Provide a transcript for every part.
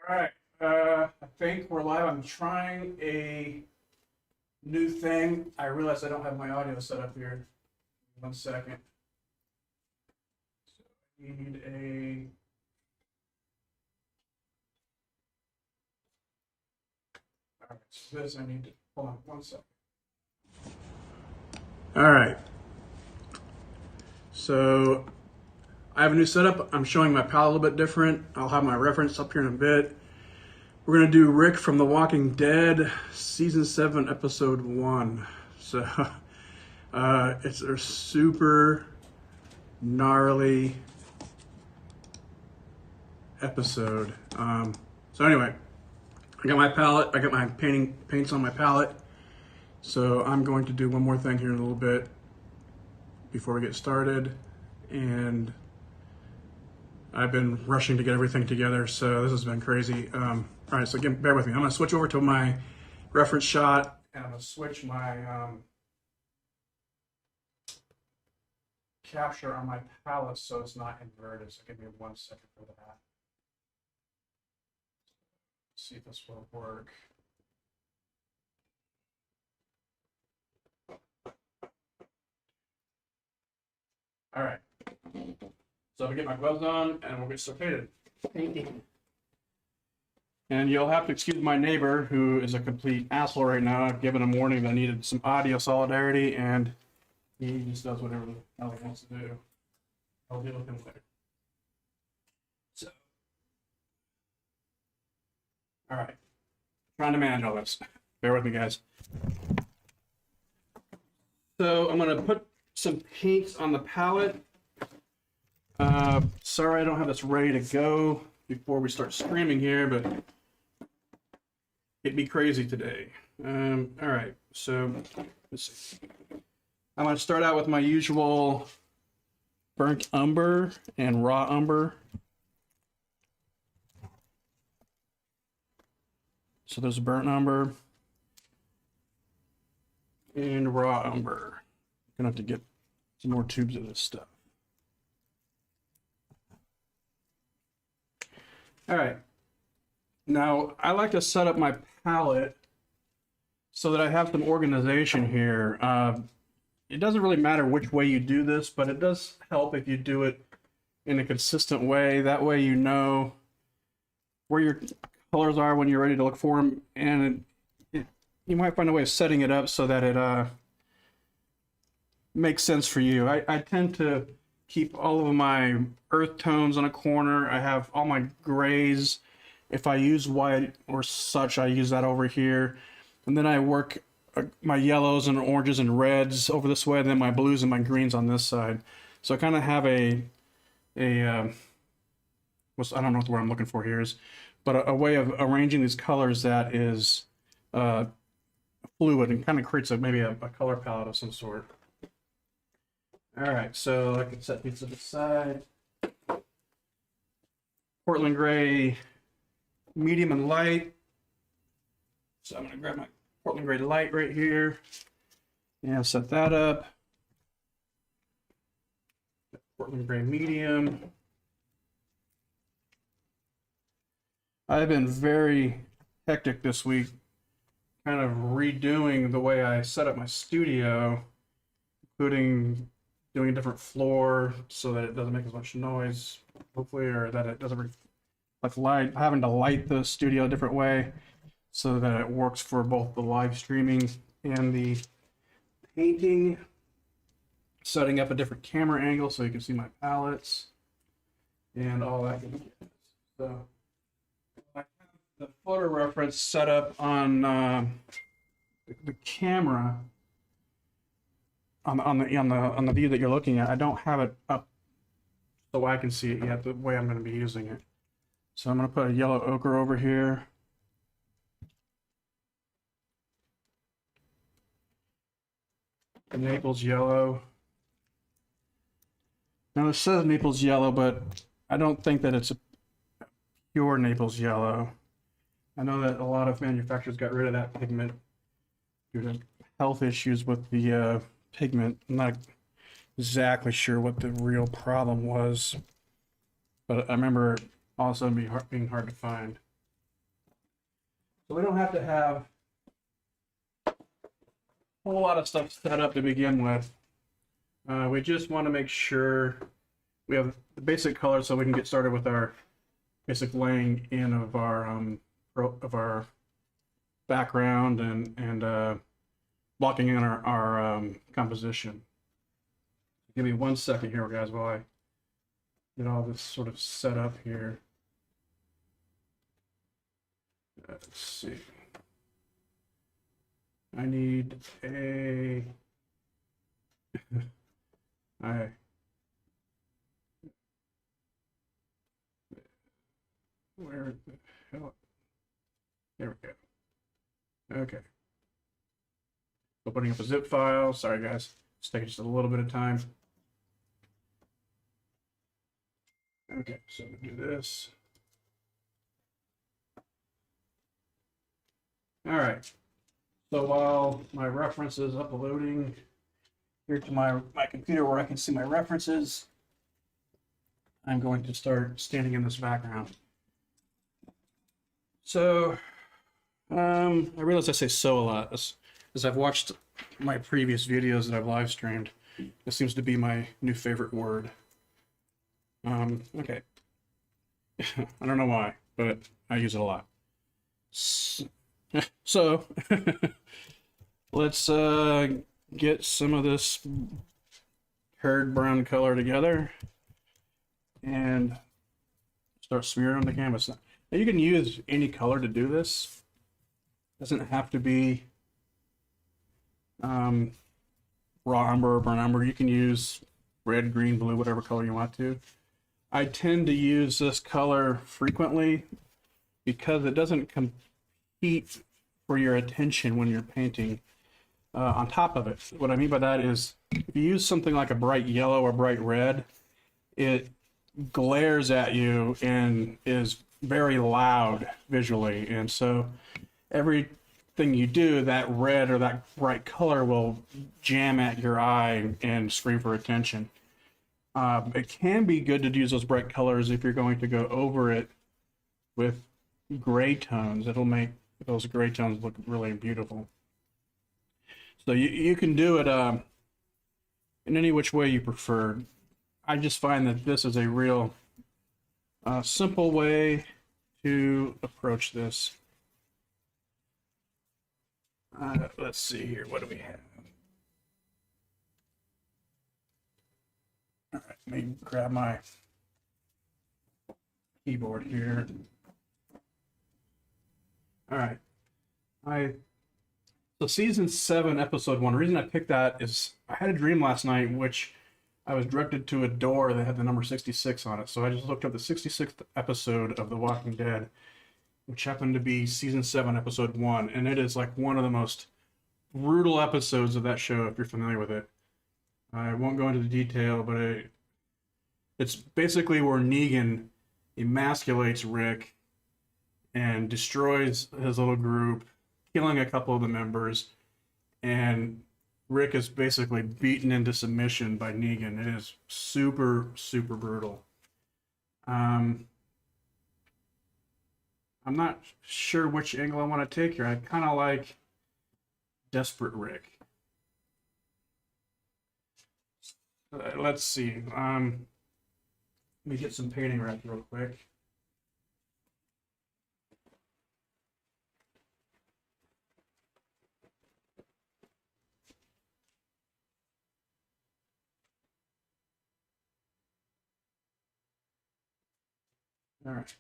All right, I think we're live. I'm trying a new thing. I realize I don't have my audio set up here. 1 second. So I need a. All right, so this I need to. Hold on 1 second. All right. So I have a new setup. I'm showing my palette a little bit different. I'll have my reference up here in a bit. We're gonna do Rick from The Walking Dead, season 7, episode 1. So it's a super gnarly episode. So anyway, I got my palette. I got my paints on my palette. So I'm going to do one more thing here in a little bit before we get started, and I've been rushing to get everything together, so this has been crazy. All right, so again, bear with me. I'm going to switch over to my reference shot, and I'm going to switch my capture on my palette so it's not inverted. So give me 1 second for that. See if this will work. All right. So I'm gonna get my gloves on and we'll get started painting. And you'll have to excuse my neighbor, who is a complete asshole right now. I've given him warning that I needed some audio solidarity, and he just does whatever the hell he wants to do. I'll deal with him later. So, all right, trying to manage all this. Bear with me, guys. So I'm gonna put some paints on the palette. Sorry I don't have this ready to go before we start streaming here, but it'd be crazy today. All right, so let's see. I'm going to start out with my usual burnt umber and raw umber. So there's burnt umber and raw umber. I'm going to have to get some more tubes of this stuff. All right. Now, I like to set up my palette so that I have some organization here. It doesn't really matter which way you do this, but it does help if you do it in a consistent way. That way you know where your colors are when you're ready to look for them, and you might find a way of setting it up so that it makes sense for you. I tend to keep all of my earth tones on a corner. I have all my grays. If I use white or such, I use that over here. And then I work my yellows and oranges and reds over this way, and then my blues and my greens on this side. So I kind of have I don't know what the word I'm looking for here is, but a way of arranging these colors that is fluid and kind of creates maybe a color palette of some sort. All right, so I can set these to the side. Portland gray, medium and light. So I'm gonna grab my Portland gray light right here and set that up. Portland gray medium. I've been very hectic this week, kind of redoing the way I set up my studio, including doing a different floor so that it doesn't make as much noise, hopefully, or that it doesn't reflect light. Having to light the studio a different way so that it works for both the live streaming and the painting. Setting up a different camera angle so you can see my palettes and all that good stuff. So I have the photo reference set up on the camera. On the view that you're looking at. I don't have it up so I can see it yet the way I'm going to be using it. So I'm going to put a yellow ochre over here. The Naples yellow. Now this says Naples yellow, but I don't think that it's a pure Naples yellow. I know that a lot of manufacturers got rid of that pigment due to health issues with the pigment. I'm not exactly sure what the real problem was, but I remember also being hard to find. So we don't have to have a whole lot of stuff set up to begin with. We just want to make sure we have the basic color so we can get started with our basic laying in of our background and blocking in our composition. Give me 1 second here, guys, while I get all this sort of set up here. Let's see. I need a where the hell? There we go. Okay. Opening up a zip file. Sorry, guys. It's taking just a little bit of time. Okay, so we do this. All right. So while my reference is uploading here to my computer where I can see my references, I'm going to start standing in this background. So I realize I say so a lot as I've watched my previous videos that I've live streamed. This seems to be my new favorite word. Okay. I don't know why, but I use it a lot. So let's get some of this herd brown color together and start smearing on the canvas. Now you can use any color to do this. Doesn't have to be raw umber or burnt umber. You can use red, green, blue, whatever color you want to. I tend to use this color frequently because it doesn't compete for your attention when you're painting on top of it. What I mean by that is if you use something like a bright yellow or bright red, it glares at you and is very loud visually. And so everything you do, that red or that bright color will jam at your eye and scream for attention. It can be good to use those bright colors if you're going to go over it with gray tones. It'll make those gray tones look really beautiful. So you can do it in any which way you prefer. I just find that this is a real simple way to approach this. Let's see here. What do we have? All right, let me grab my keyboard here. All right. So season 7, episode 1. The reason I picked that is I had a dream last night in which I was directed to a door that had the number 66 on it. So I just looked up the 66th episode of The Walking Dead, which happened to be season 7, episode 1. And it is like one of the most brutal episodes of that show, if you're familiar with it. I won't go into the detail, but it's basically where Negan emasculates Rick and destroys his little group, killing a couple of the members, and Rick is basically beaten into submission by Negan. It is super, super brutal. I'm not sure which angle I want to take here. I kind of like Desperate Rick. Let's see. Let me get some painting wrapped real quick. All right.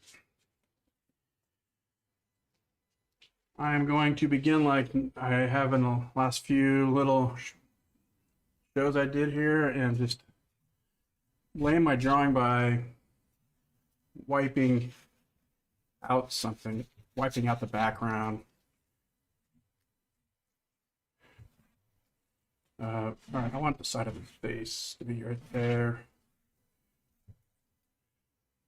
I'm going to begin like I have in the last few little shows I did here and just lay my drawing by wiping out something, wiping out the background. All right, I want the side of the face to be right there.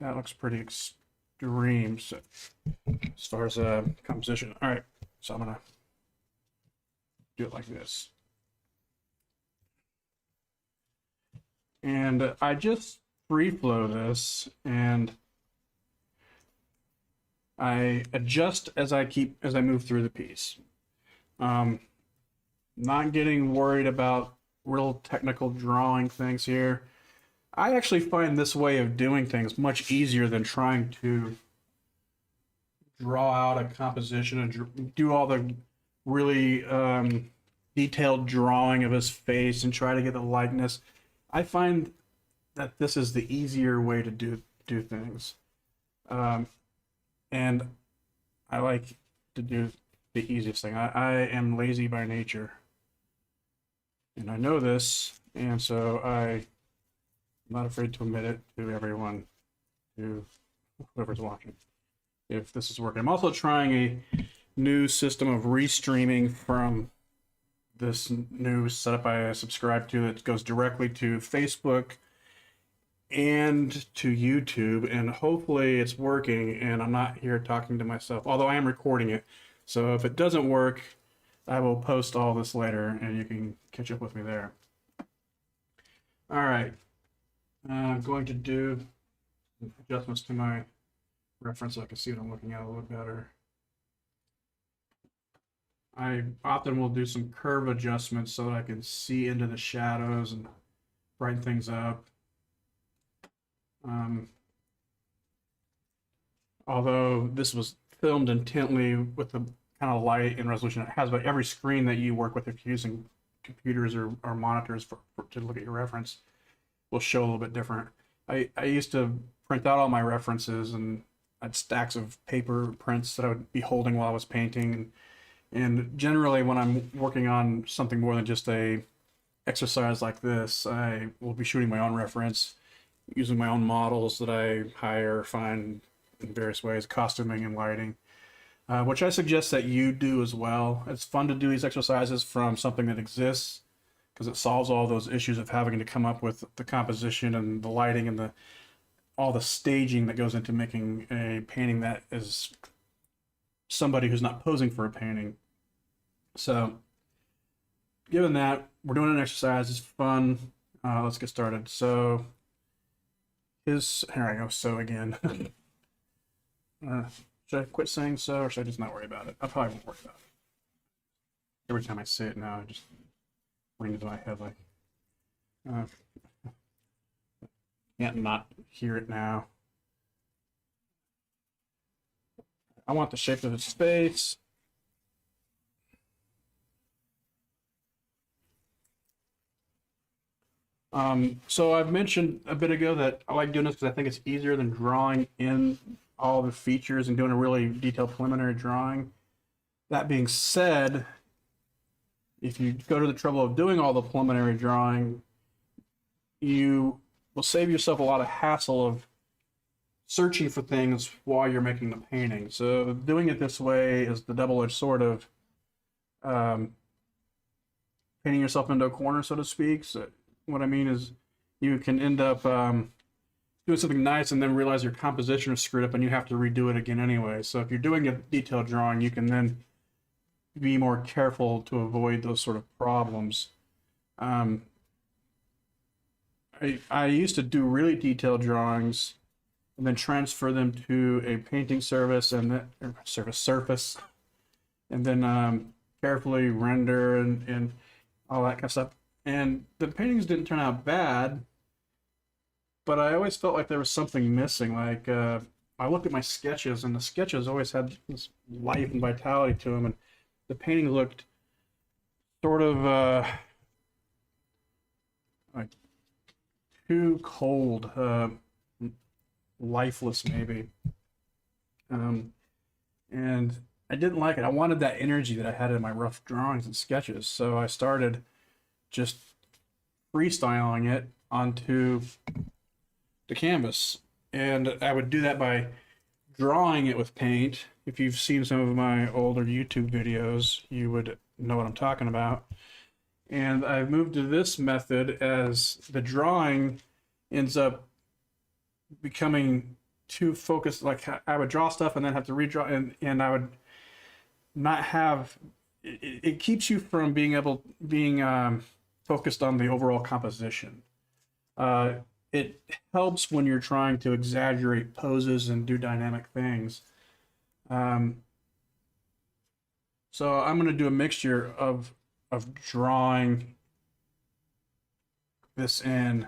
That looks pretty extreme so, as far as composition. All right, so I'm gonna do it like this. And I just free flow this, and I adjust as I move through the piece. Not getting worried about real technical drawing things here. I actually find this way of doing things much easier than trying to draw out a composition and do all the really detailed drawing of his face and try to get the likeness. I find that this is the easier way to do things, and I like to do the easiest thing. I am lazy by nature, and I know this, and so I'm not afraid to admit it to everyone, to whoever's watching, if this is working. I'm also trying a new system of restreaming from this new setup I subscribe to that goes directly to Facebook and to YouTube, and hopefully it's working and I'm not here talking to myself, although I am recording it. So if it doesn't work, I will post all this later and you can catch up with me there. All right, I'm going to do adjustments to my reference so I can see what I'm looking at a little better. I often will do some curve adjustments so that I can see into the shadows and brighten things up. Although this was filmed intently with the kind of light and resolution it has, but every screen that you work with, if you're using computers or monitors to look at your reference, will show a little bit different. I used to print out all my references, and I had stacks of paper prints that I would be holding while I was painting. And generally, when I'm working on something more than just a exercise like this, I will be shooting my own reference, using my own models that I hire, find in various ways, costuming and lighting, which I suggest that you do as well. It's fun to do these exercises from something that exists, because it solves all those issues of having to come up with the composition and the lighting and all the staging that goes into making a painting that is somebody who's not posing for a painting. So given that, we're doing an exercise, it's fun. Let's get started. So here I go, so again. Should I quit saying so, or should I just not worry about it? I probably won't worry about it. Every time I say it now, I just ring into my head like, can't not hear it now. I want the shape of its face. So I've mentioned a bit ago that I like doing this because I think it's easier than drawing in all the features and doing a really detailed preliminary drawing. That being said, if you go to the trouble of doing all the preliminary drawing, you will save yourself a lot of hassle of searching for things while you're making the painting. So doing it this way is the double-edged sword of painting yourself into a corner, so to speak. So what I mean is you can end up doing something nice and then realize your composition is screwed up and you have to redo it again anyway. So if you're doing a detailed drawing, you can then be more careful to avoid those sort of problems. I used to do really detailed drawings and then transfer them to a painting surface and then carefully render and all that kind of stuff. And the paintings didn't turn out bad, but I always felt like there was something missing. Like I looked at my sketches, and the sketches always had this life and vitality to them, and the painting looked sort of like too cold, lifeless maybe. And I didn't like it. I wanted that energy that I had in my rough drawings and sketches, so I started just freestyling it onto the canvas. And I would do that by drawing it with paint. If you've seen some of my older YouTube videos, you would know what I'm talking about. And I've moved to this method as the drawing ends up becoming too focused. Like I would draw stuff and then have to redraw, and I would not have it keeps you from being focused on the overall composition. It helps when you're trying to exaggerate poses and do dynamic things, So I'm going to do a mixture of drawing this in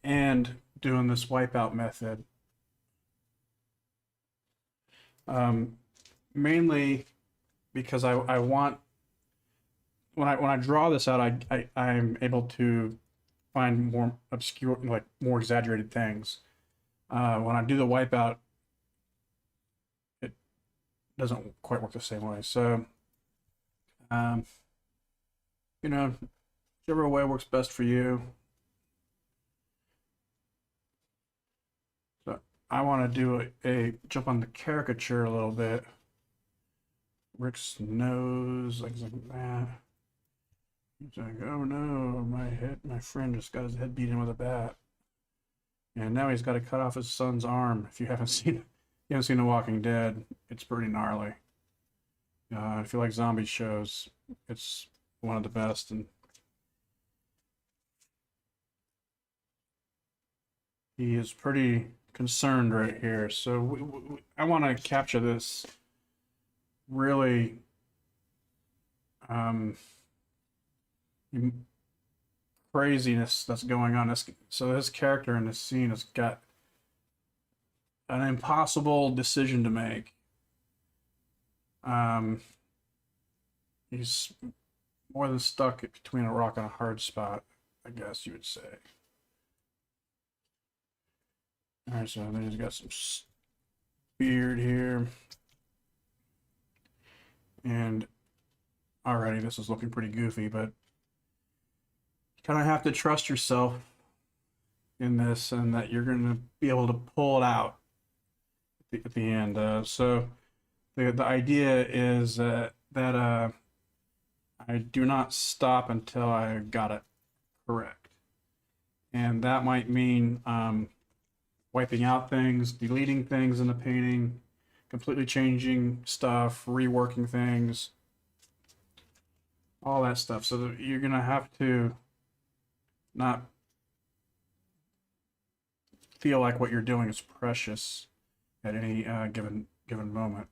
and doing this wipeout method. Mainly because I want, when I draw this out, I'm able to find more obscure, like more exaggerated things. When I do the wipeout, it doesn't quite work the same way. So, um, you know, whichever way works best for you. So I want to do a jump on the caricature a little bit. Rick's nose, like that. He's like, oh no, my friend just got his head beaten with a bat, and now he's got to cut off his son's arm. If you haven't seen The Walking Dead, it's pretty gnarly. If you like zombie shows, it's one of the best. And he is pretty concerned right here. So I want to capture this really craziness that's going on. So this character in this scene has got an impossible decision to make. He's more than stuck between a rock and a hard spot, I guess you would say. All right, so then he's got some beard here. And already this is looking pretty goofy, but you kind of have to trust yourself in this and that you're going to be able to pull it out at the end. So the idea is that I do not stop until I got it correct. And that might mean wiping out things, deleting things in the painting, completely changing stuff, reworking things, all that stuff. So that you're gonna have to not feel like what you're doing is precious at any given moment.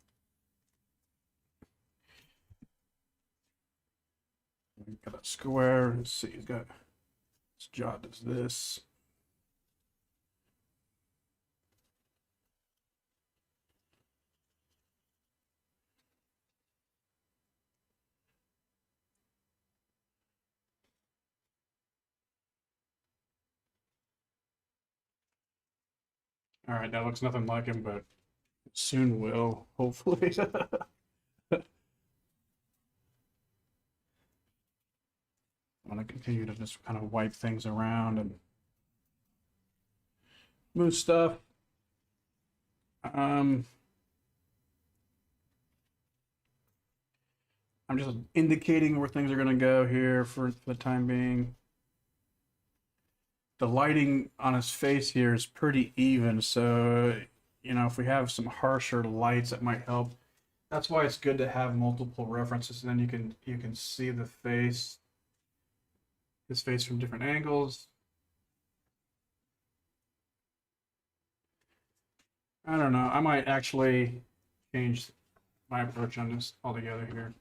Got that square. Let's see. He's got his jaw does this. All right, that looks nothing like him, but it soon will, hopefully. I'm going to continue to just kind of wipe things around and move stuff. I'm just indicating where things are going to go here for the time being. The lighting on his face here is pretty even, so if we have some harsher lights, that might help. That's why it's good to have multiple references, and then you can see his face from different angles. I don't know. I might actually change my approach on this altogether here.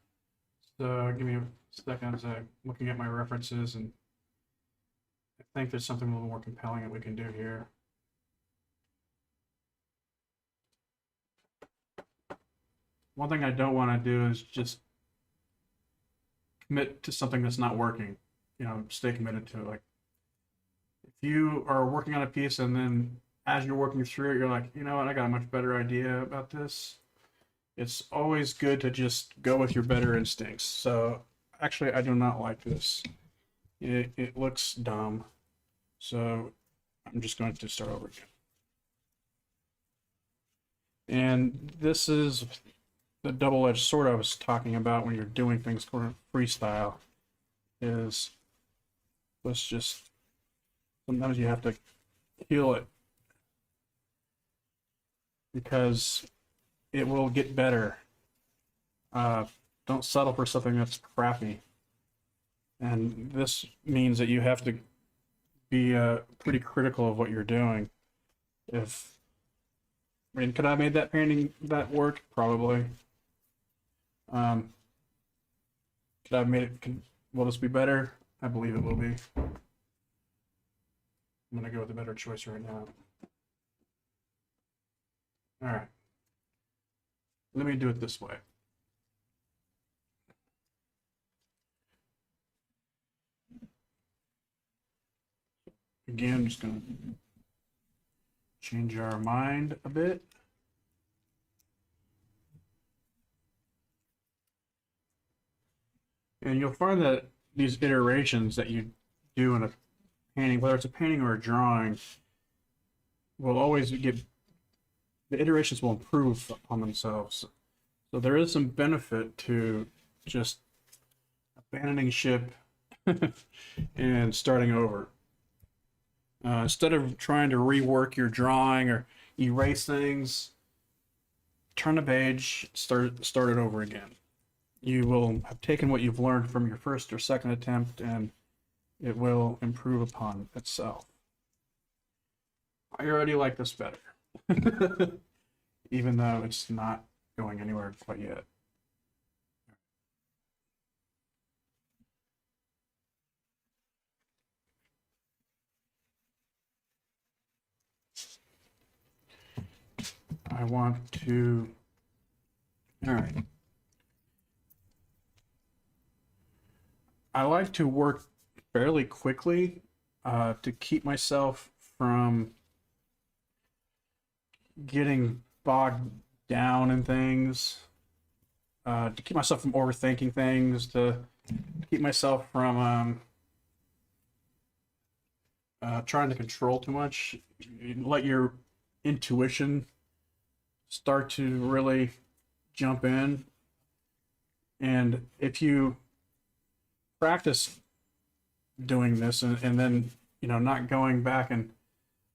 So give me a second as I'm looking at my references, and I think there's something a little more compelling that we can do here. One thing I don't want to do is just commit to something that's not working. Stay committed to it. Like, if you are working on a piece and then as you're working through it, you're like, you know what, I got a much better idea about this. It's always good to just go with your better instincts. So actually, I do not like this. It looks dumb. So I'm just going to start over again. And this is the double-edged sword I was talking about when you're doing things for freestyle. Is let's just, sometimes you have to heal it because it will get better. Don't settle for something that's crappy. And this means that you have to be pretty critical of what you're doing. If I mean, could I have made that painting that work? Probably. Um, could I have made it? Will this be better? I believe it will be. I'm gonna go with a better choice right now. All right. Let me do it this way. Again, I'm just gonna change our mind a bit. And you'll find that these iterations that you do in a painting, whether it's a painting or a drawing, will always get, the iterations will improve upon themselves. So there is some benefit to just abandoning ship and starting over. Instead of trying to rework your drawing or erase things, turn the page, start it over again. You will have taken what you've learned from your first or second attempt, and it will improve upon itself. I already like this better, even though it's not going anywhere quite yet. I want to, all right. I like to work fairly quickly to keep myself from getting bogged down in things, to keep myself from overthinking things, to keep myself from trying to control too much. Let your intuition start to really jump in. And if you practice doing this and then, not going back and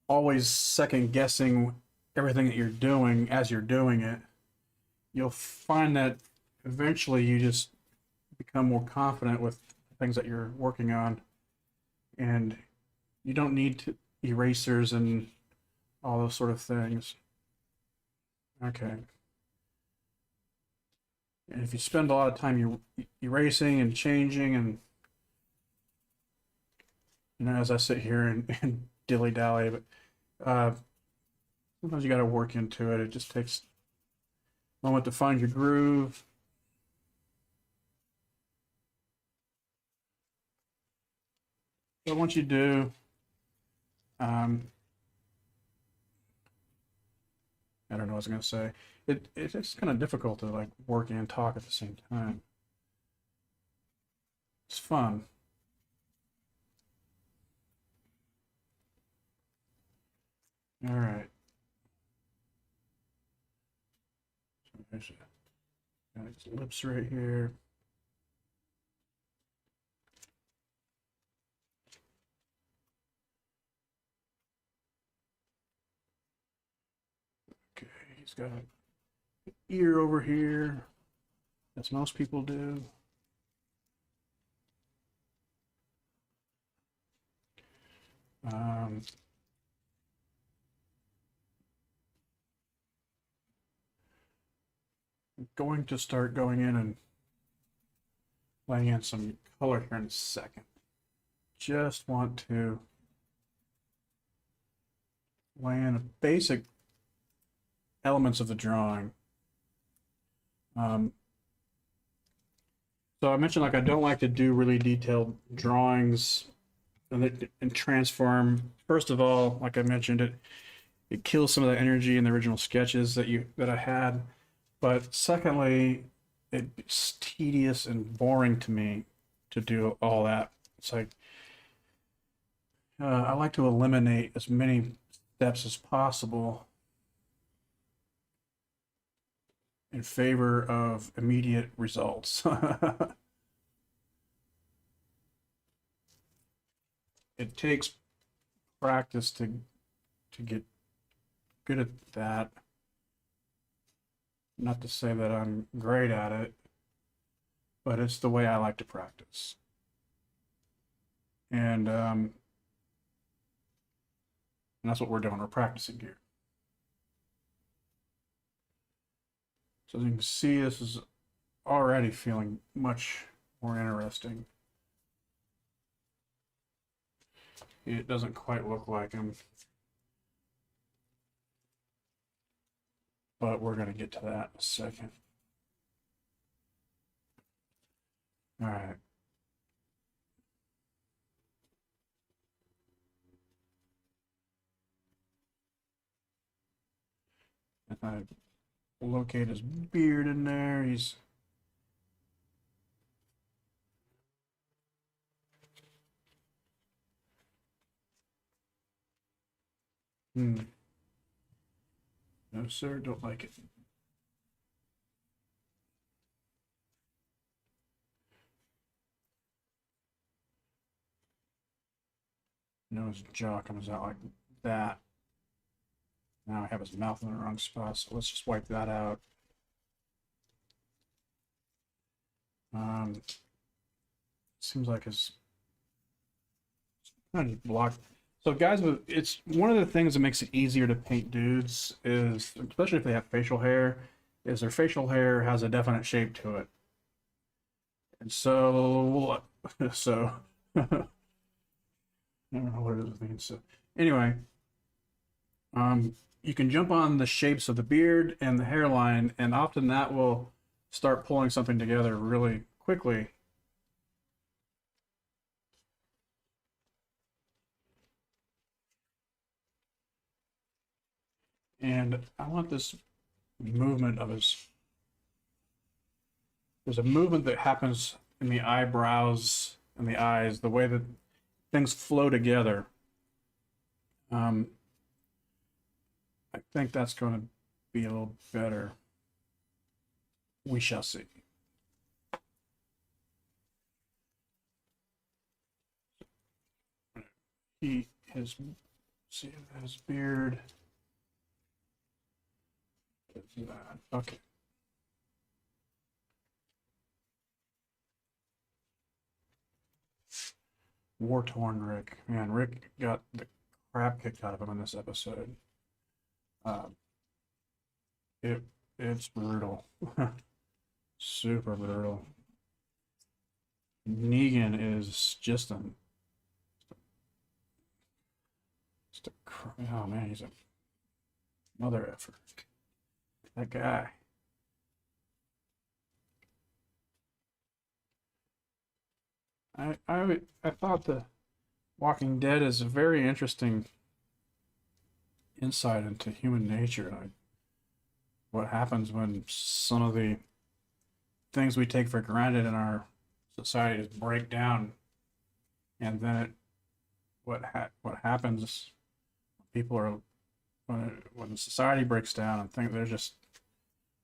always second guessing everything that you're doing as you're doing it, you'll find that eventually you just become more confident with things that you're working on, and you don't need erasers and all those sort of things. Okay. And if you spend a lot of time erasing and changing, and as I sit here and dilly dally, but sometimes you got to work into it. It just takes a moment to find your groove. But once you do, I don't know what I was gonna say. It's kind of difficult to like work and talk at the same time. It's fun. All right. So there's got his lips right here. Okay, he's got an ear over here, as most people do. I'm going to start going in and laying in some color here in a second. Just want to lay in basic elements of the drawing. So I mentioned, like, I don't like to do really detailed drawings and transform. First of all, like I mentioned, it kills some of the energy in the original sketches that I had. But secondly, it's tedious and boring to me to do all that. It's like I like to eliminate as many steps as possible in favor of immediate results. It takes practice to get good at that. Not to say that I'm great at it, but it's the way I like to practice. And that's what we're doing. We're practicing here. So as you can see, this is already feeling much more interesting. It doesn't quite look like him, but we're going to get to that in a second. All right. If I locate his beard in there, he's no sir, don't like it. No, his jaw comes out like that. Now I have his mouth in the wrong spot, so let's just wipe that out. Seems like his kind of blocked. So guys, it's one of the things that makes it easier to paint dudes is, especially if they have facial hair, is their facial hair has a definite shape to it. And so, I don't know what it means. So anyway, you can jump on the shapes of the beard and the hairline, and often that will start pulling something together really quickly. And I want this movement of his, there's a movement that happens in the eyebrows and the eyes, the way that things flow together. I think that's going to be a little better. We shall see. His beard. Okay. War-torn Rick. Man, Rick got the crap kicked out of him in this episode. It's brutal. Super brutal. Negan is just a oh man, he's a mother effer. That guy. I thought the Walking Dead is a very interesting insight into human nature. Like what happens when some of the things we take for granted in our society break down, and then what happens? People are when society breaks down and think they're just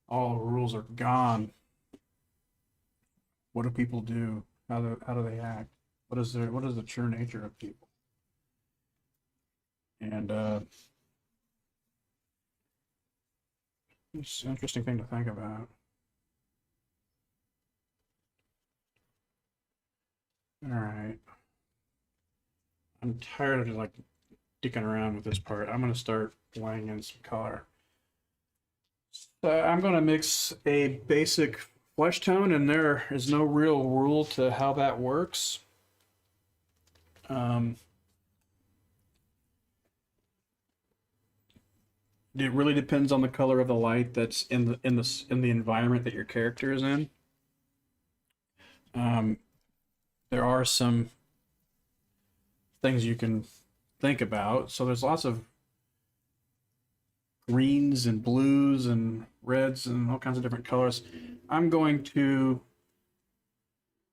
all the rules are gone. What do people do? How do they act? What is the true nature of people? And it's an interesting thing to think about. All right. I'm tired of just like dicking around with this part. I'm going to start laying in some color. So I'm going to mix a basic flesh tone, and there is no real rule to how that works. It really depends on the color of the light that's in the environment that your character is in. There are some things you can think about. So there's lots of greens and blues and reds and all kinds of different colors. I'm going to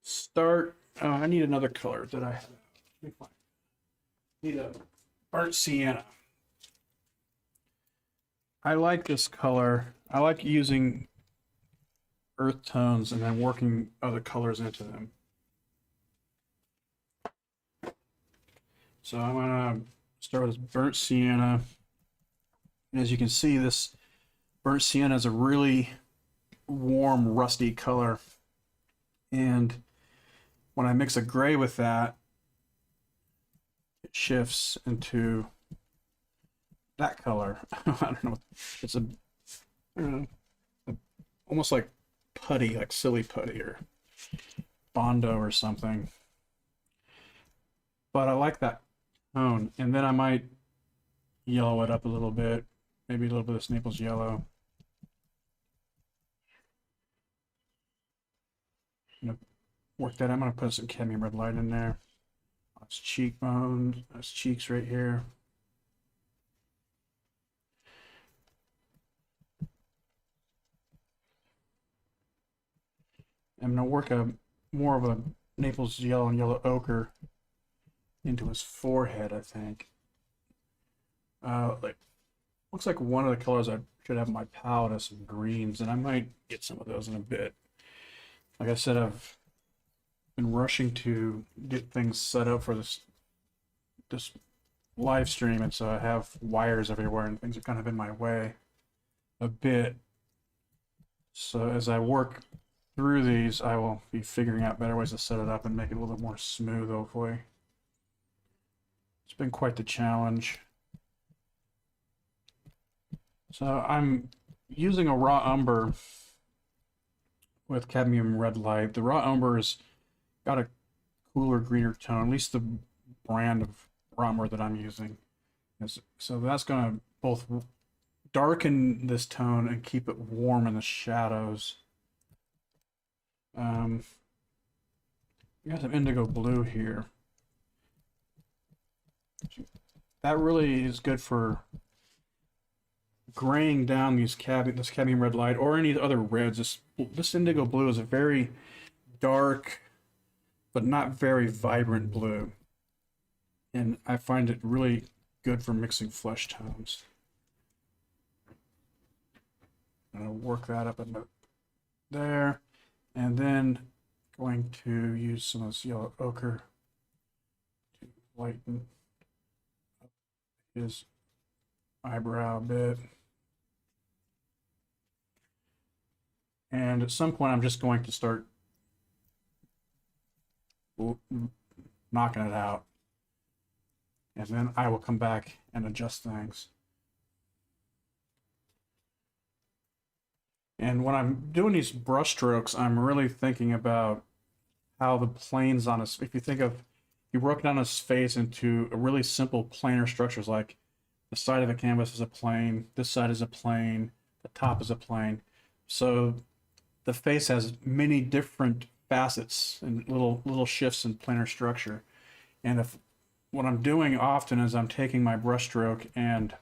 start. I need another color that I have. I need a burnt sienna. I like this color. I like using earth tones and then working other colors into them. So I'm gonna start with this burnt sienna. And as you can see, this burnt sienna is a really warm, rusty color. And when I mix a gray with that, it shifts into that color. I don't know. It's a almost like putty, like silly putty or Bondo or something. But I like that tone. And then I might yellow it up a little bit. Maybe a little bit of this Naples yellow. I'm gonna work that. I'm gonna put some cadmium red light in there. That's cheekbones. That's cheeks right here. I'm gonna work a more of a Naples yellow and yellow ochre into his forehead, I think. Like looks like one of the colors I should have in my palette is some greens, and I might get some of those in a bit. Like I said, I've been rushing to get things set up for this live stream, and so I have wires everywhere, and things are kind of in my way a bit. So as I work through these, I will be figuring out better ways to set it up and make it a little bit more smooth, hopefully. It's been quite the challenge. So I'm using a raw umber with cadmium red light. The raw umber has got a cooler, greener tone, at least the brand of raw umber that I'm using. So that's going to both darken this tone and keep it warm in the shadows. We got some indigo blue here. That really is good for graying down this cadmium red light or any other reds. This indigo blue is a very dark but not very vibrant blue, and I find it really good for mixing flesh tones. I'm going to work that up in there, and then going to use some of this yellow ochre to lighten up his eyebrow a bit. And at some point, I'm just going to start knocking it out. And then I will come back and adjust things. And when I'm doing these brush strokes, I'm really thinking about how the planes on his, if you think of, you broke down his face into a really simple planar structures, like the side of the canvas is a plane, this side is a plane, the top is a plane. So the face has many different facets and little shifts in planar structure. And if what I'm doing often is I'm taking my brush stroke and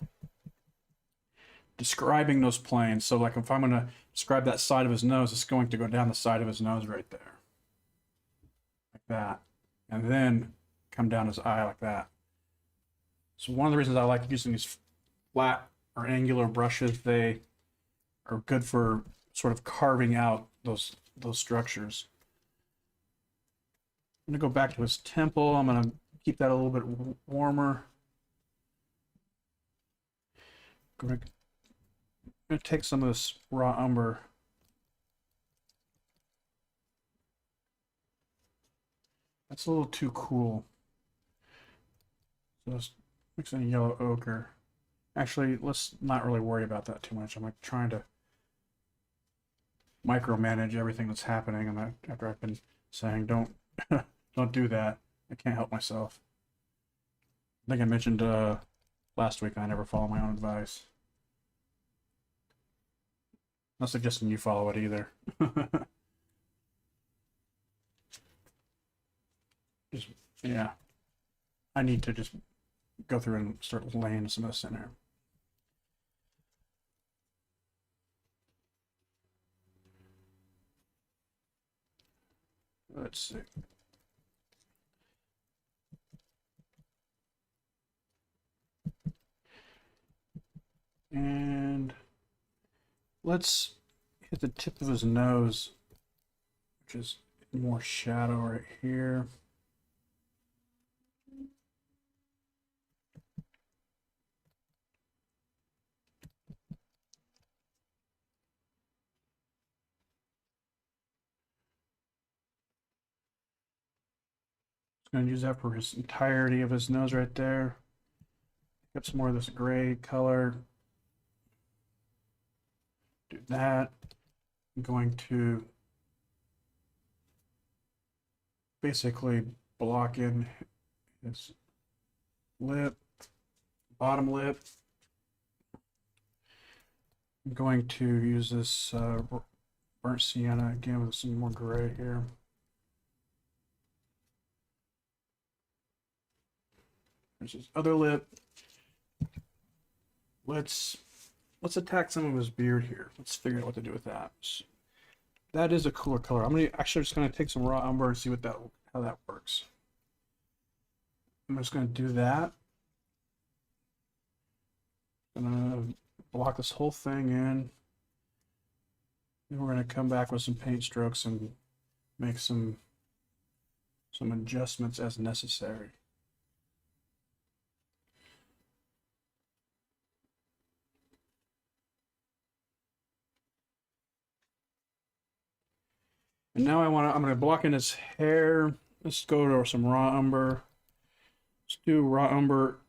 describing those planes. So like if I'm going to describe that side of his nose, it's going to go down the side of his nose right there. Like that. And then come down his eye like that. So one of the reasons I like using these flat or angular brushes, they are good for sort of carving out those structures. I'm going to go back to his temple. I'm going to keep that a little bit warmer. I'm going to take some of this raw umber. That's a little too cool. So let's mix in yellow ochre. Actually, let's not really worry about that too much. I'm like trying to micromanage everything that's happening, and after I've been saying don't don't do that, I can't help myself. I think I mentioned last week I never follow my own advice. Not suggesting you follow it either. Just, yeah, I need to just go through and start laying some of this in there. Let's see. And let's hit the tip of his nose, which is more shadow right here. Going to use that for his entirety of his nose right there. Get some more of this gray color. Do that. I'm going to basically block in his lip, bottom lip. I'm going to use this burnt sienna again with some more gray here. There's his other lip. Let's attack some of his beard here. Let's figure out what to do with that. That is a cooler color. I'm actually just gonna take some raw umber and see how that works. I'm just gonna do that. Gonna block this whole thing in. Then we're gonna come back with some paint strokes and make some adjustments as necessary. And now I'm going to block in his hair. Let's go to some raw umber. Let's do raw umber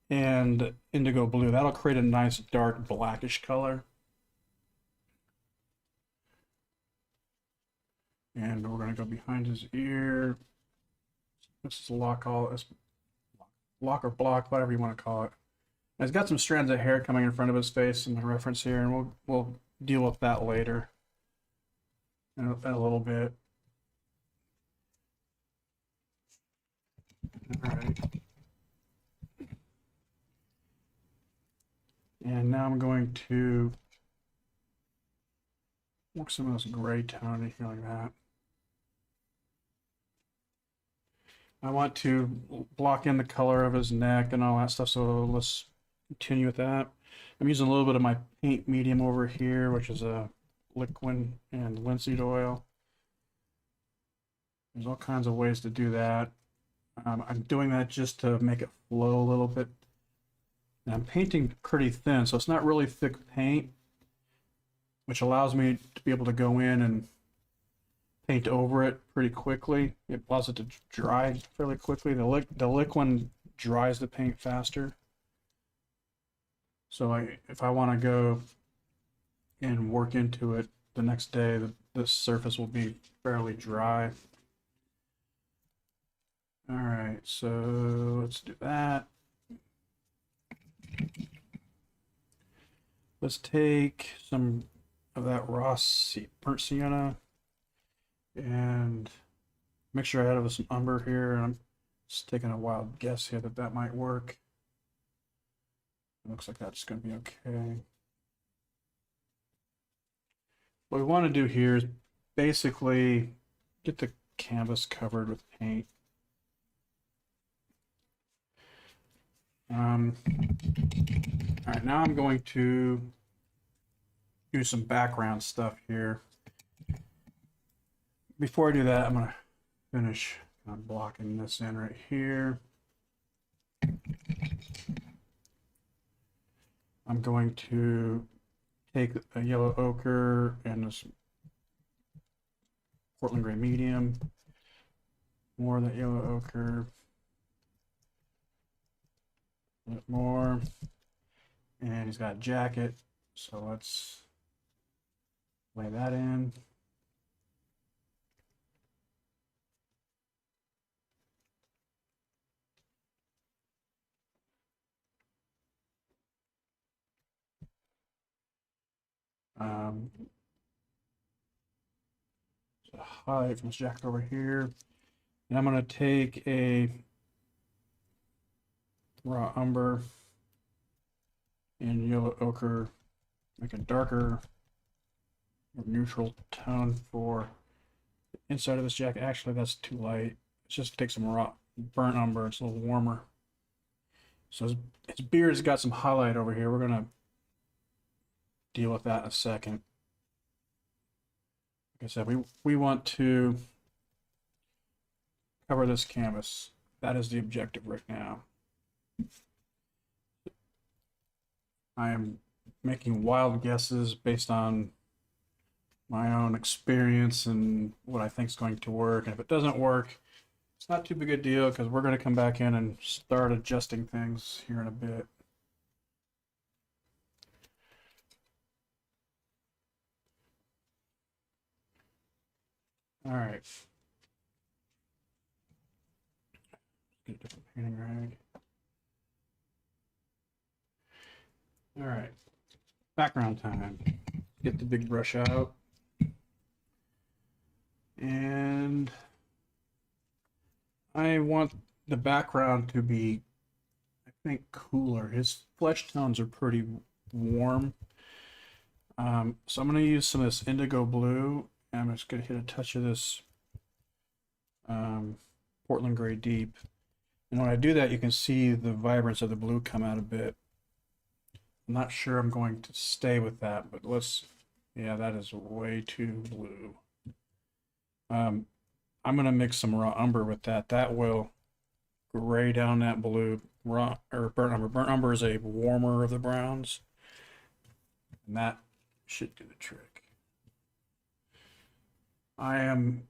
and indigo blue. That'll create a nice dark blackish color. And we're going to go behind his ear. This is lock or block, whatever you want to call it. And he's got some strands of hair coming in front of his face in the reference here, and we'll deal with that later in a little bit. All right. And now I'm going to work some of this gray tone in here like that. I want to block in the color of his neck and all that stuff, so let's continue with that. I'm using a little bit of my paint medium over here, which is a liquin and linseed oil. There's all kinds of ways to do that. I'm doing that just to make it flow a little bit. And I'm painting pretty thin, so it's not really thick paint, which allows me to be able to go in and paint over it pretty quickly. It allows it to dry fairly quickly. The liquin dries the paint faster. So if I want to go and work into it the next day, the surface will be fairly dry. All right, so let's do that. Let's take some of that raw burnt sienna and make sure I have some umber here. I'm just taking a wild guess here that might work. It looks like that's going to be okay. What we want to do here is basically get the canvas covered with paint. All right, now I'm going to do some background stuff here. Before I do that, I'm going to finish blocking this in right here. I'm going to take a yellow ochre and this Portland gray medium, more of that yellow ochre, a bit more, and he's got a jacket, so let's lay that in. So highlight from this jacket over here, and I'm going to take a raw umber and yellow ochre, make a darker, more neutral tone for the inside of this jacket. Actually, that's too light. Let's just take some raw burnt umber. It's a little warmer. So his beard's got some highlight over here. We're gonna deal with that in a second. Like I said, we want to cover this canvas. That is the objective right now. I am making wild guesses based on my own experience and what I think is going to work. And if it doesn't work, it's not too big a deal because we're going to come back in and start adjusting things here in a bit. All right. Get a different painting rag. All right. Background time. Get the big brush out. And I want the background to be, I think, cooler. His flesh tones are pretty warm. So I'm going to use some of this indigo blue, and I'm just going to hit a touch of this Portland gray deep. And when I do that, you can see the vibrance of the blue come out a bit. I'm not sure I'm going to stay with that, but let's, yeah, that is way too blue. I'm going to mix some raw umber with that. That will gray down that blue. Raw or burnt umber. Burnt umber is a warmer of the browns, and that should do the trick. I am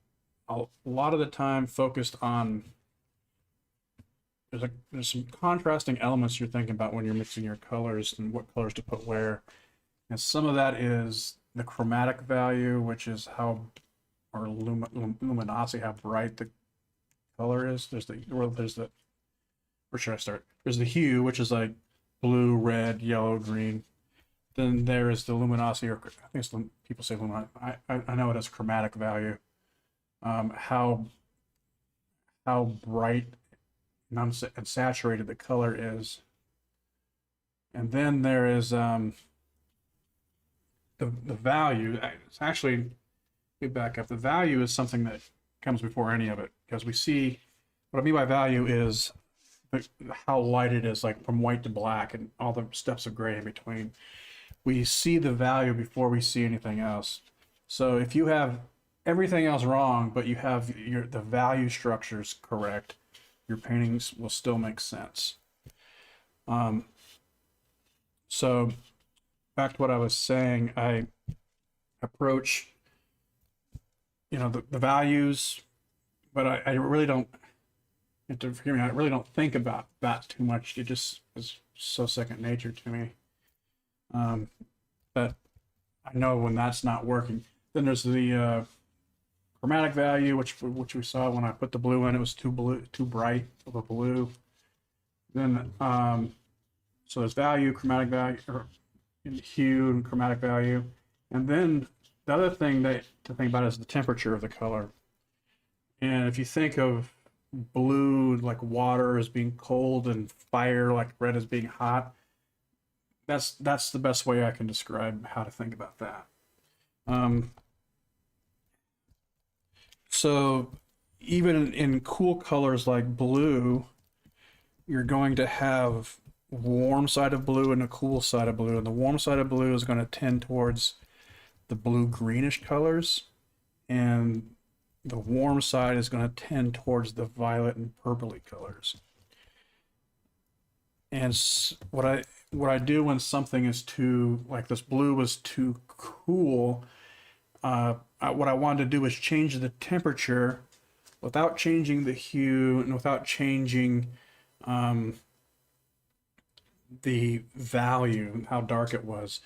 a lot of the time focused on, there's some contrasting elements you're thinking about when you're mixing your colors and what colors to put where. And some of that is the chromatic value, which is how, or luminosity, how bright the color is. There's the, where should I start? There's the hue, which is like blue, red, yellow, green. Then there is the luminosity, or I think it's, people say luminosity. I know it has chromatic value. How bright and saturated the color is. And then there is the value. It's actually, get back up. The value is something that comes before any of it, because we see, what I mean by value is how light it is, like from white to black and all the steps of gray in between. We see the value before we see anything else. So if you have everything else wrong, but you have the value structures correct, your paintings will still make sense. So back to what I was saying, I approach, the values, but I really don't, you have to forgive me, I really don't think about that too much. It just is so second nature to me. But I know when that's not working. Then there's the chromatic value, which we saw when I put the blue in. It was too bright of a blue. Then so there's value, chromatic value, or hue and chromatic value, and then the other thing to think about is the temperature of the color. And if you think of blue like water as being cold and fire like red as being hot, that's the best way I can describe how to think about that. So even in cool colors like blue, you're going to have warm side of blue and a cool side of blue, and the warm side of blue is going to tend towards the blue greenish colors, and the warm side is going to tend towards the violet and purpley colors. And what I do when something is too, like this blue was too cool, what I wanted to do was change the temperature without changing the hue and without changing the value, how dark it was.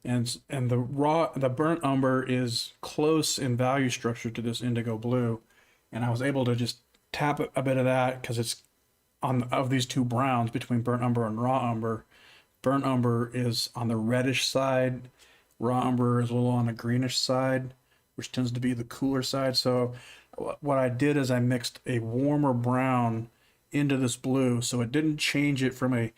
And the burnt umber is close in value structure to this indigo blue, and I was able to just tap a bit of that because it's of these two browns between burnt umber and raw umber. Burnt umber is on the reddish side, raw umber is a little on the greenish side, which tends to be the cooler side. So what I did is I mixed a warmer brown into this blue, so it didn't change it from a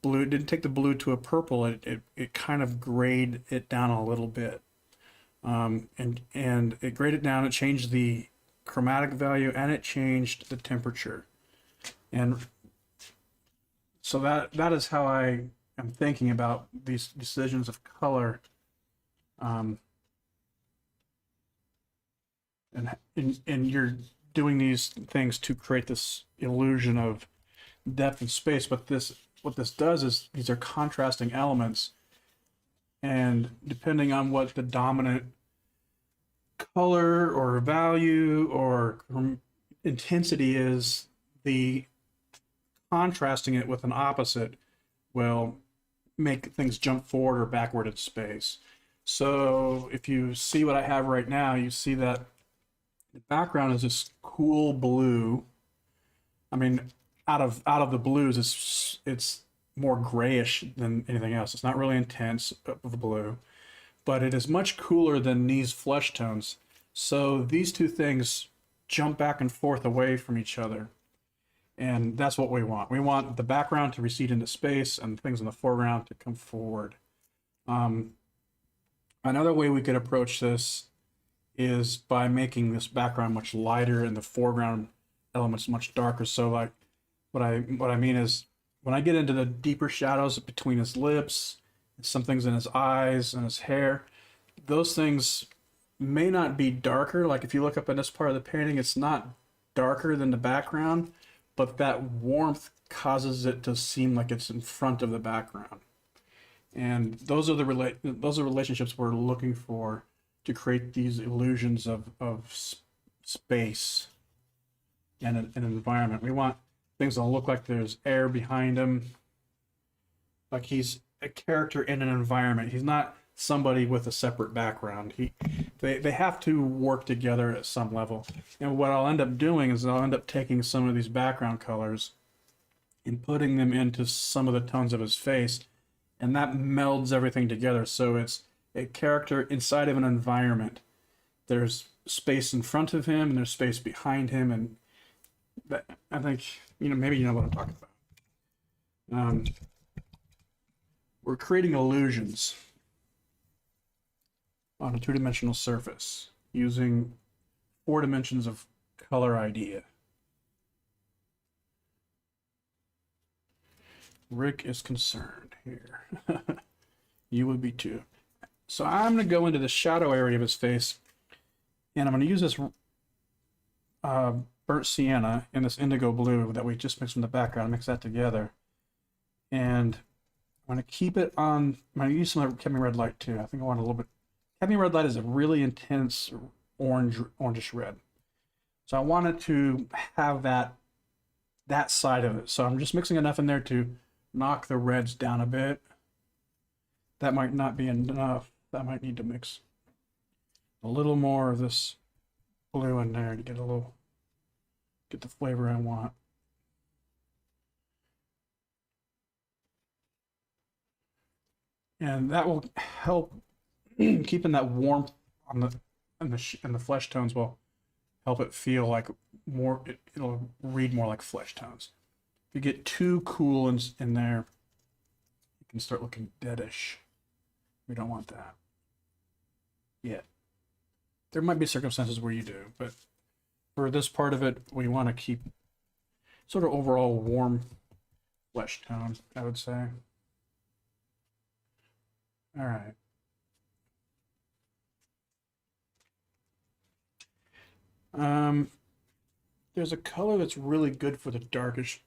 blue, it didn't take the blue to a purple, it kind of grayed it down a little bit. And it grayed it down, it changed the chromatic value, and it changed the temperature. And so that is how I am thinking about these decisions of color. And you're doing these things to create this illusion of depth and space, but what this does is these are contrasting elements, and depending on what the dominant color or value or intensity is, the contrasting it with an opposite will make things jump forward or backward in space. So if you see what I have right now, you see that The background is this cool blue. I mean, out of the blues, it's more grayish than anything else. It's not really intense of the blue, but it is much cooler than these flesh tones. So these two things jump back and forth away from each other. And that's what we want. We want the background to recede into space and things in the foreground to come forward. Another way we could approach this is by making this background much lighter and the foreground elements much darker. So like what I mean is when I get into the deeper shadows between his lips, some things in his eyes and his hair, those things may not be darker. Like if you look up in this part of the painting, it's not darker than the background, but that warmth causes it to seem like it's in front of the background. And those are those are relationships we're looking for to create these illusions of space and an environment. We want things that look like there's air behind him, like he's a character in an environment. He's not somebody with a separate background. They have to work together at some level. And what I'll end up doing is I'll end up taking some of these background colors and putting them into some of the tones of his face, and that melds everything together. So it's a character inside of an environment. There's space in front of him and there's space behind him, and that, I think, maybe you know what I'm talking about. We're creating illusions on a two-dimensional surface using 4 dimensions of color idea. Rick is concerned here. You would be too. So I'm going to go into the shadow area of his face, and I'm going to use this burnt sienna and this indigo blue that we just mixed from the background, mix that together. And I'm going to keep it on. I'm going to use some cadmium red light too. I think I want a little bit. Cadmium red light is a really intense orangish red. So I wanted to have that side of it. So I'm just mixing enough in there to knock the reds down a bit. That might not be enough. That might need to mix a little more of this blue in there to get the flavor I want. And that will help keeping that warmth on the flesh tones will help it feel like more. It'll read more like flesh tones. If you get too cool in there, you can start looking deadish. We don't want that yet. There might be circumstances where you do, but for this part of it, we want to keep sort of overall warm flesh tone, I would say. All right. There's a color that's really good for the darkish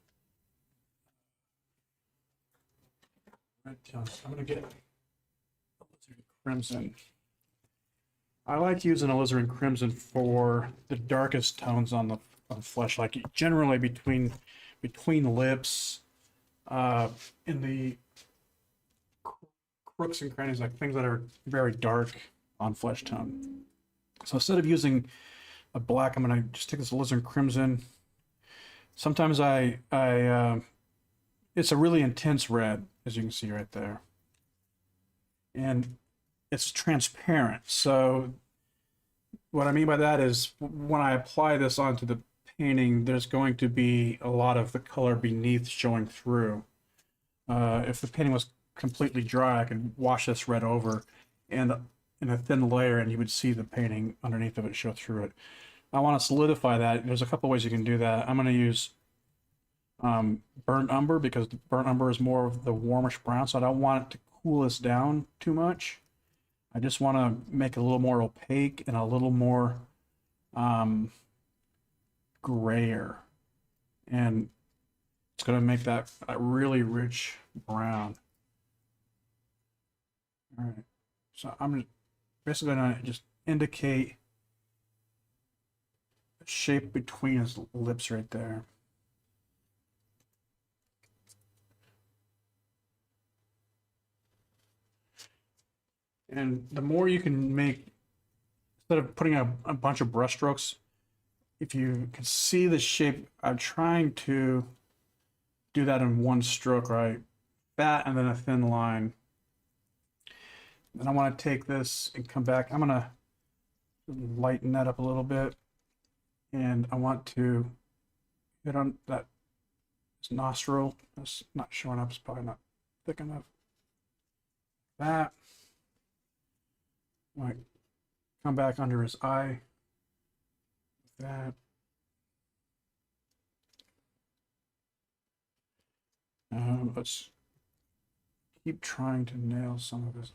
red tones. I'm going to get Aliziran Crimson. I like using Aliziran Crimson for the darkest tones on the flesh, like generally between lips, in the crooks and crannies, like things that are very dark on flesh tone. So instead of using a black, I'm gonna just take this Aliziran Crimson. Sometimes it's a really intense red, as you can see right there, and it's transparent. So what I mean by that is when I apply this onto the painting, there's going to be a lot of the color beneath showing through. If the painting was completely dry, I could wash this red over and in a thin layer, and you would see the painting underneath of it show through it. I want to solidify that. There's a couple ways you can do that. I'm going to use burnt umber, because burnt umber is more of the warmish brown, so I don't want it to cool this down too much. I just want to make it a little more opaque and a little more grayer, and it's going to make that a really rich brown. All right, so I'm basically going to just indicate the shape between his lips right there. And the more you can make, instead of putting a bunch of brush strokes if you can see the shape, I'm trying to do that in one stroke, right? That and then a thin line. Then I want to take this and come back. I'm gonna lighten that up a little bit, and I want to hit on that nostril. That's not showing up. It's probably not thick enough. That. Might come back under his eye. That. Let's keep trying to nail some of this.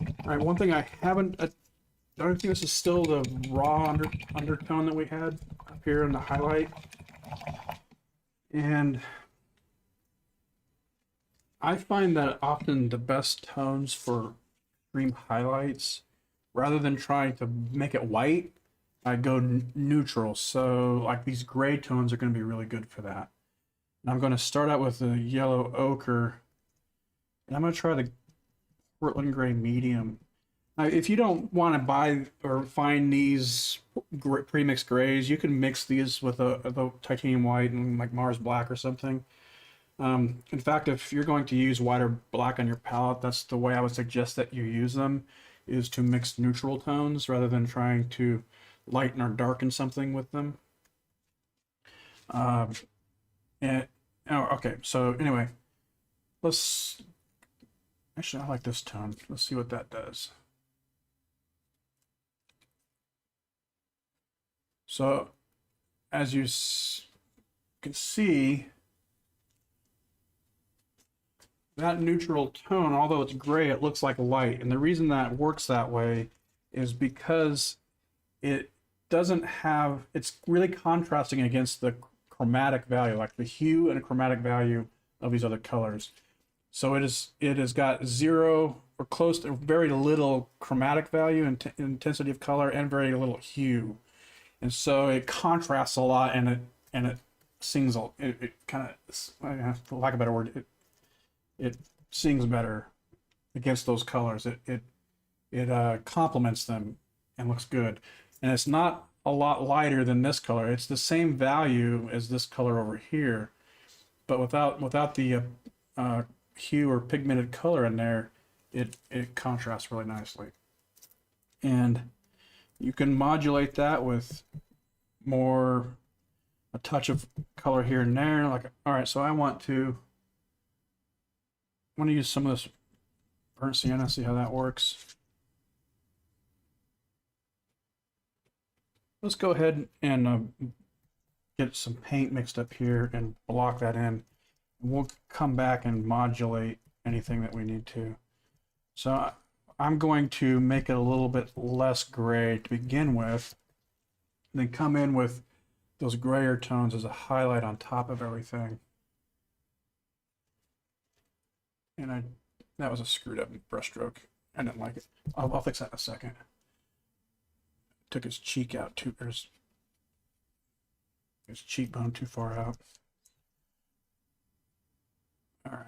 All right, one thing I haven't, I don't think this is still the raw undertone that we had up here in the highlight. And I find that often the best tones for extreme highlights, rather than trying to make it white, I go neutral. So like these gray tones are going to be really good for that. And I'm going to start out with the yellow ochre, and I'm going to try the Portland gray medium. Now, if you don't want to buy or find these pre-mixed grays, you can mix these with a titanium white and like Mars black or something. In fact, if you're going to use white or black on your palette, that's the way I would suggest that you use them, is to mix neutral tones rather than trying to lighten or darken something with them. And oh, okay, so anyway, let's actually, I like this tone. Let's see what that does. So as you can see, that neutral tone, although it's gray, it looks like light. And the reason that works that way is because it doesn't have, it's really contrasting against the chromatic value, like the hue and chromatic value of these other colors. So it has got zero or close to very little chromatic value and intensity of color, and very little hue. And so it contrasts a lot, and it sings, it kind of, for lack of a better word, it sings better against those colors. It complements them and looks good. And it's not a lot lighter than this color. It's the same value as this color over here, but without the hue or pigmented color in there, it contrasts really nicely. And you can modulate that with a touch of color here and there. Like, all right, so I want to use some of this burnt sienna, see how that works. Let's go ahead and get some paint mixed up here and block that in. We'll come back and modulate anything that we need to. So I'm going to make it a little bit less gray to begin with, and then come in with those grayer tones as a highlight on top of everything. And that was a screwed up brushstroke. I didn't like it. I'll fix that in a second. Took his cheek out too, or his cheekbone too far out. All right.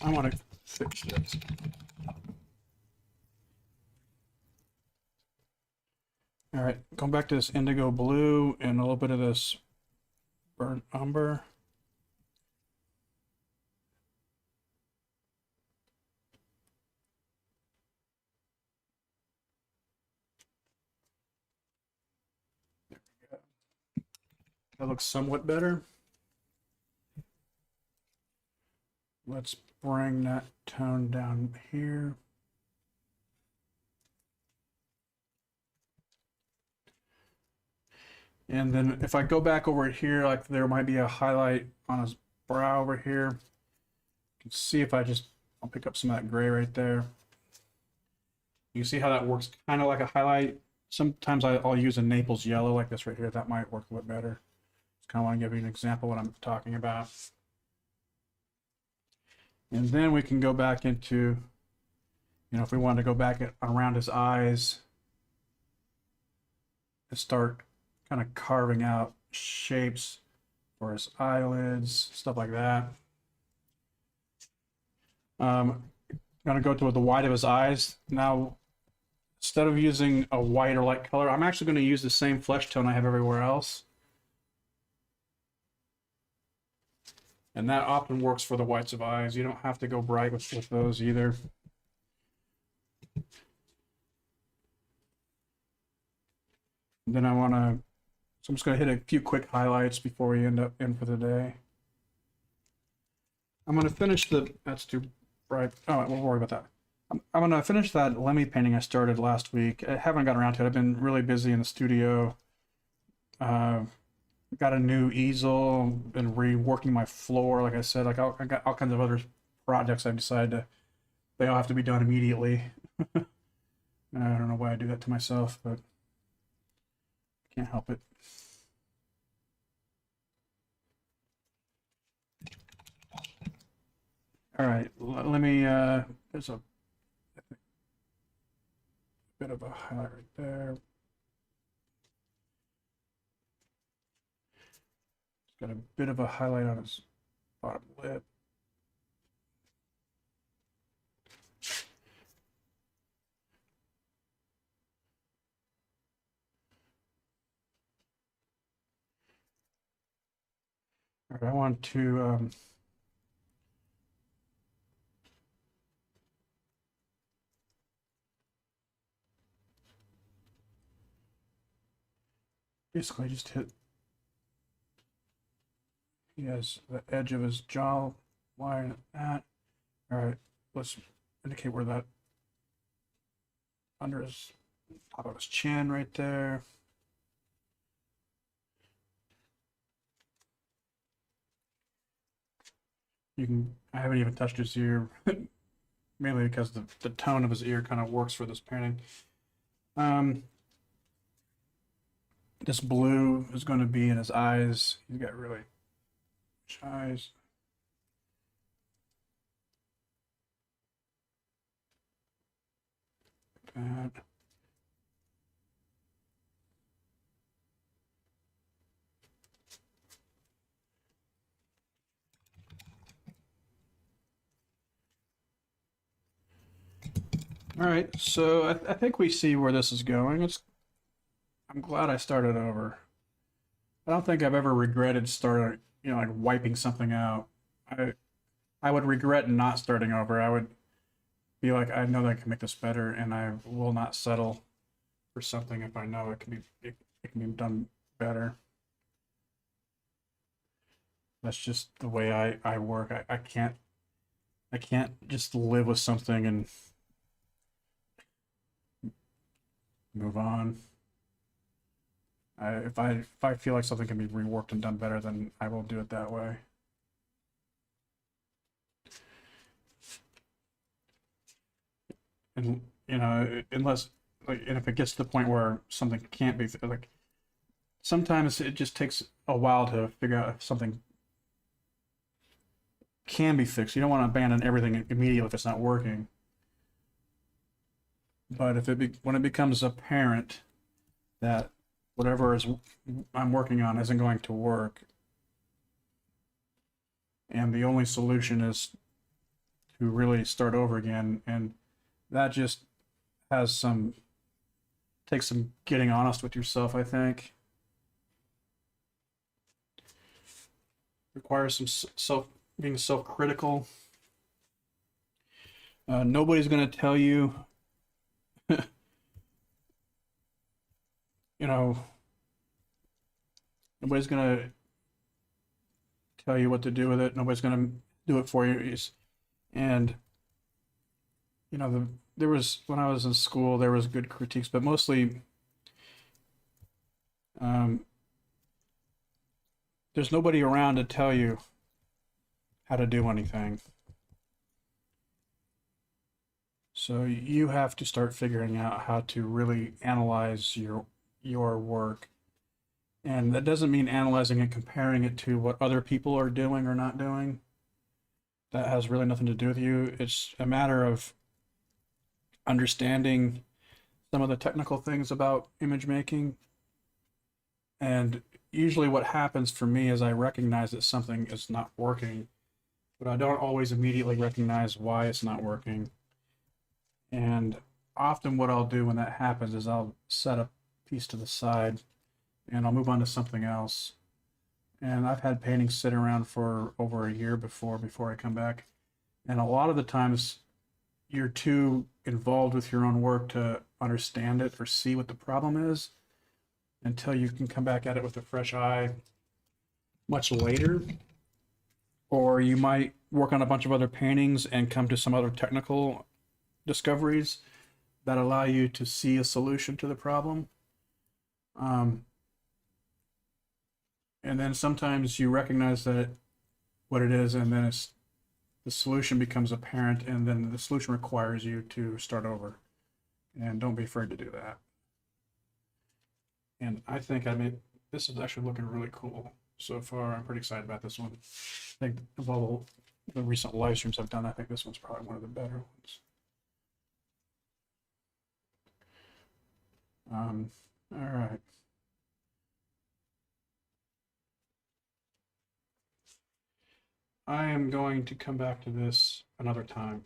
I want to fix this. All right, going back to this indigo blue and a little bit of this burnt umber. There we go. That looks somewhat better. Let's bring that tone down here. And then if I go back over here, like there might be a highlight on his brow over here. You can see if I'll pick up some of that gray right there. You can see how that works kind of like a highlight. Sometimes I'll use a Naples yellow like this right here. That might work a little better. Just kind of want to give you an example of what I'm talking about. And then we can go back into, if we wanted to go back around his eyes and start kind of carving out shapes for his eyelids, stuff like that. I'm gonna go to the white of his eyes. Now, instead of using a white or light color, I'm actually gonna use the same flesh tone I have everywhere else. And that often works for the whites of eyes. You don't have to go bright with those either. And then so I'm just gonna hit a few quick highlights before we end for the day. I'm gonna finish that's too bright. Oh, we'll worry about that. I'm gonna finish that Lemmy painting I started last week. I haven't gotten around to it. I've been really busy in the studio. Got a new easel, been reworking my floor. Like I said, I got all kinds of other projects I've decided they all have to be done immediately. I don't know why I do that to myself, but can't help it. All right, let me, there's a bit of a highlight right there. Got a bit of a highlight on his bottom lip. All right, I want to basically just hit. He has the edge of his jaw line at that. All right, let's indicate where that under his top of his chin right there. I haven't even touched his ear, mainly because the tone of his ear kind of works for this painting. This blue is going to be in his eyes. He's got really rich eyes. Like that. All right, so I think we see where this is going. I'm glad I started over. I don't think I've ever regretted starting, like wiping something out. I would regret not starting over. I would be like, I know that I can make this better, and I will not settle for something if I know it can be done better. That's just the way I work. I can't just live with something and move on. If I feel like something can be reworked and done better, then I will do it that way. And unless and if it gets to the point where something can't be like, sometimes it just takes a while to figure out if something can be fixed. You don't want to abandon everything immediately if it's not working. But when it becomes apparent that whatever I'm working on isn't going to work, and the only solution is to really start over again, and that just takes some getting honest with yourself, I think. Requires some being self-critical. Nobody's going to tell you, nobody's going to tell you what to do with it. Nobody's going to do it for you. And there was, when I was in school, there was good critiques, but mostly there's nobody around to tell you how to do anything. So you have to start figuring out how to really analyze your work. And that doesn't mean analyzing and comparing it to what other people are doing or not doing. That has really nothing to do with you. It's a matter of understanding some of the technical things about image making. And usually what happens for me is I recognize that something is not working, but I don't always immediately recognize why it's not working. And often what I'll do when that happens is I'll set a piece to the side and I'll move on to something else. And I've had paintings sit around for over a year before I come back. And a lot of the times you're too involved with your own work to understand it or see what the problem is until you can come back at it with a fresh eye much later. Or you might work on a bunch of other paintings and come to some other technical discoveries that allow you to see a solution to the problem. And then sometimes you recognize what it is, and then the solution becomes apparent, and then the solution requires you to start over. And don't be afraid to do that. And I think this is actually looking really cool so far. I'm pretty excited about this one. I think of all the recent live streams I've done, I think this one's probably one of the better ones. All right. I am going to come back to this another time.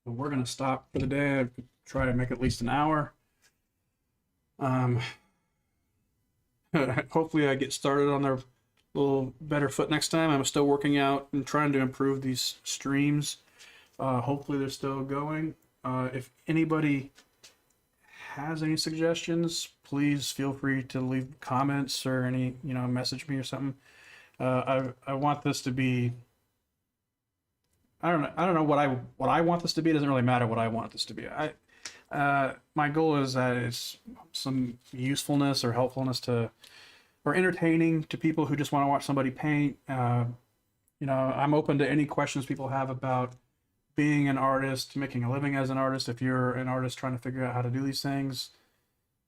But we're going to stop for the day. I try to make at least an hour. Hopefully I get started on their little better foot next time. I'm still working out and trying to improve these streams. Hopefully they're still going. If anybody has any suggestions, please feel free to leave comments or message me or something. I want this to be. I don't know what I want this to be. It doesn't really matter what I want this to be. My goal is that it's some usefulness or helpfulness or entertaining to people who just want to watch somebody paint. I'm open to any questions people have about being an artist, making a living as an artist. If you're an artist trying to figure out how to do these things,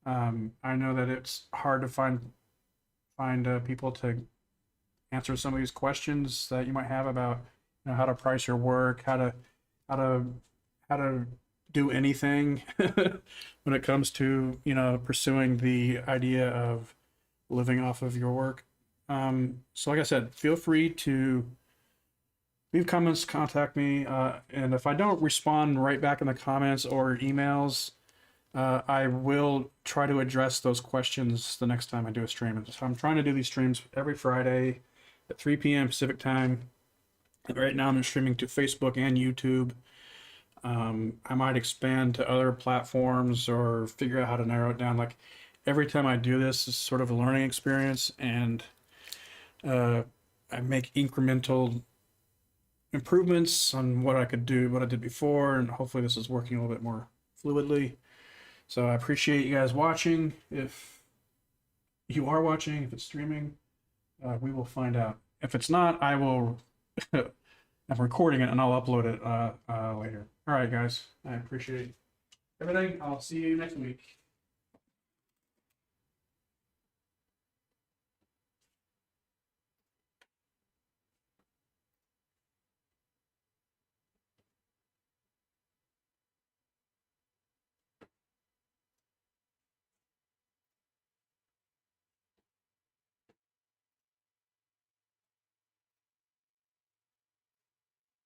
I know that it's hard to find people to answer some of these questions that you might have about how to price your work, how to do anything when it comes to pursuing the idea of living off of your work. So like I said, feel free to leave comments, contact me, and if I don't respond right back in the comments or emails, I will try to address those questions the next time I do a stream. So I'm trying to do these streams every Friday at 3 p.m. Pacific time. And right now I'm streaming to Facebook and YouTube. I might expand to other platforms or figure out how to narrow it down. Like every time I do this is sort of a learning experience, and I make incremental improvements on what I could do, what I did before, and hopefully this is working a little bit more fluidly. So I appreciate you guys watching. If you are watching, if it's streaming, we will find out. If it's not, I will. I'm recording it and I'll upload it later. All right, guys. I appreciate everything. I'll see you next week.